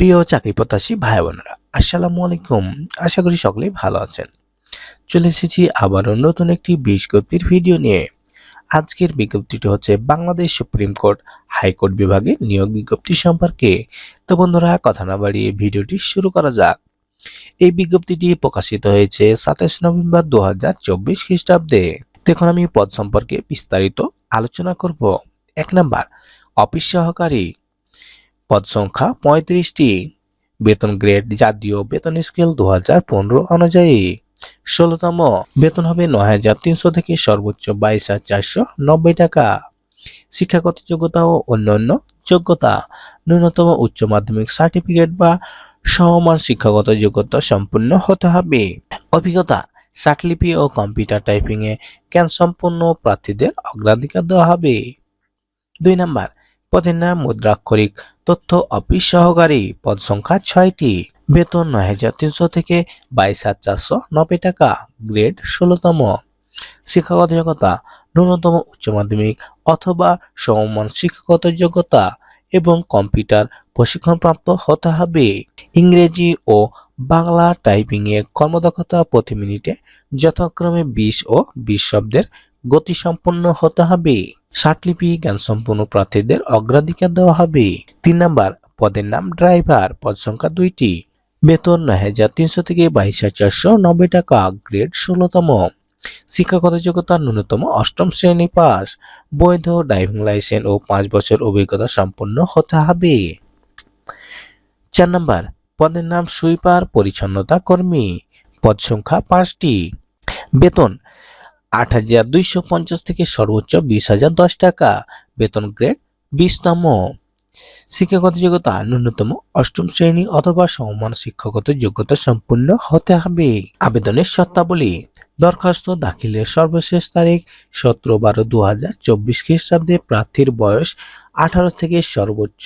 প্রিয় চাকরি প্রত্যাশী ভাই বোনেরা, আসসালামু আলাইকুম। আশা করি সকলেই ভালো আছেন। চলে এসেছি আবারও নতুন একটি বিজ্ঞপ্তির ভিডিও নিয়ে। আজকের বিজ্ঞপ্তিটি হচ্ছে বাংলাদেশ সুপ্রিম কোর্ট হাইকোর্ট বিভাগে নিয়োগ বিজ্ঞপ্তি সম্পর্কে। তো বন্ধুরা, কথা না বাড়িয়ে ভিডিওটি শুরু করা যাক। এই বিজ্ঞপ্তিটি প্রকাশিত হয়েছে 27 নভেম্বর 2024 খ্রিস্টাব্দে। দেখুন, আমি পদ সম্পর্কে বিস্তারিত আলোচনা করব। 1 নাম্বার, অফিস সহকারী, পদ সংখ্যা 35টি, বেতন গ্রেড জাতীয় বেতন স্কেল 2015 অনুযায়ী। 16তম, বেতন হবে 9,300 থেকে সর্বোচ্চ 22,490 টাকা। শিক্ষাগত যোগ্যতা ও অন্যান্য যোগ্যতা, ন্যূনতম উচ্চ মাধ্যমিক সার্টিফিকেট বা সমমান শিক্ষাগত যোগ্যতা সম্পূর্ণ হতে হবে। অভিজ্ঞতা, স্বাটলিপি ও কম্পিউটার টাইপিং এ জ্ঞান সম্পন্ন প্রার্থীদের অগ্রাধিকার দেওয়া হবে। 2 নাম্বার, পদের নাম মুদ্রাক্ষরিক তথ্য অফিস সহকারী, পদ সংখ্যা 6টি, বেতন 9,300 থেকে 22,490 টাকা, গ্রেড 16তম। শিক্ষাগত যোগ্যতা, ন্যূনতম উচ্চ মাধ্যমিক অথবা সমমান শিক্ষাগত যোগ্যতা এবং কম্পিউটার প্রশিক্ষণপ্রাপ্ত হতে হবে। ইংরেজি ও বাংলা টাইপিং এ কর্মদক্ষতা প্রতি মিনিটে যথাক্রমে 20 ও 20 শব্দের গতিসম্পন্ন হতে হবে। স্বাটলিপি জ্ঞানসম্পন্ন প্রার্থীদের অগ্রাধিকার দেওয়া হবে। 3 নাম্বার, পদের নাম ড্রাইভার, পদ সংখ্যা 2টি, বেতন 9,300 থেকে 22,490 টাকা, গ্রেড 16তম। শিক্ষাগত যোগ্যতা, ন্যূনতম 8ম শ্রেণী পাস, বৈধ ড্রাইভিং লাইসেন্স ও 5 বছর অভিজ্ঞতা সম্পন্ন হতে হবে। 4 নাম্বার, পদের নাম সুইপার পরিচ্ছন্নতা কর্মী, পদ সংখ্যা 5টি, বেতন 8,250 থেকে সর্বোচ্চ 20,010 টাকা, বেতন গ্রেড 20তম। শিক্ষাগত যোগ্যতা, ন্যূনতম 8ম শ্রেণী অথবা সমমান শিক্ষাগত যোগ্যতা সম্পূর্ণ হতে হবে। আবেদনের শর্তাবলী, দরখাস্ত দাখিলের সর্বশেষ তারিখ 17/12/2024 খ্রিস্টাব্দে। প্রার্থীর বয়স 18 থেকে সর্বোচ্চ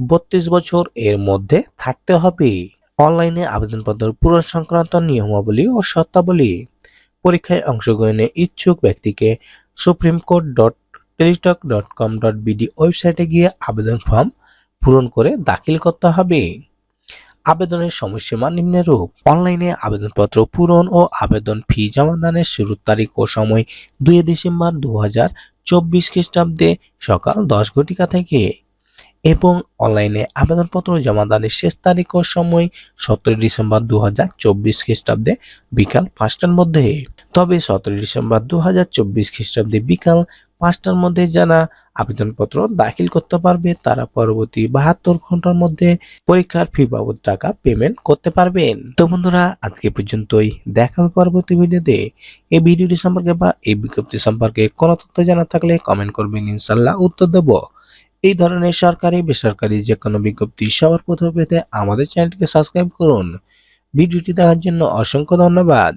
32 বছর এর মধ্যে থাকতে হবে। অনলাইনে আবেদনপত্র পূরণ সংক্রান্ত নিয়মাবলী ও শর্তাবলী, পরীক্ষায় অংশগ্রহণে ইচ্ছুক ব্যক্তিকে supremcourt.teletalk.com.bd ওয়েবসাইটে গিয়ে আবেদন ফর্ম পূরণ করে দাখিল করতে হবে। আবেদনের সময়সীমা নিম্নরূপ: অনলাইনে আবেদনপত্র পূরণ ও আবেদন ফি জমাদানের শুরুর তারিখ ও সময় 2 ডিসেম্বর 2024 খ্রিস্টাব্দে সকাল 10 ঘটিকা থেকে এবং অনলাইনে আবেদনপত্র জমাদানের শেষ তারিখ ও সময় 17 ডিসেম্বর 2024 খ্রিস্টাব্দে বিকাল 5টার মধ্যে। তবে 17 ডিসেম্বর 2024 খ্রিস্টাব্দে বিকাল 5টার মধ্যে যারা আবেদনপত্র দাখিল করতে পারবে তারা পরবর্তী 72 ঘন্টার মধ্যে পরীক্ষার ফি বাবদ টাকা পেমেন্ট করতে পারবেন। তো বন্ধুরা, আজকে পর্যন্তই। দেখা হবে পরবর্তী ভিডিওতে। এই ভিডিওটি সম্পর্কে বা এই বিজ্ঞপ্তি সম্পর্কে কোনো তথ্য জানা থাকলে কমেন্ট করবেন, ইনশাআল্লাহ উত্তর দেব। এই ধরনের সরকারি বেসরকারি যে কোনো বিজ্ঞপ্তি সবার প্রথমে পেতে আমাদের চ্যানেলটিকে সাবস্ক্রাইব করুন। ভিডিওটি দেখার জন্য অসংখ্য ধন্যবাদ।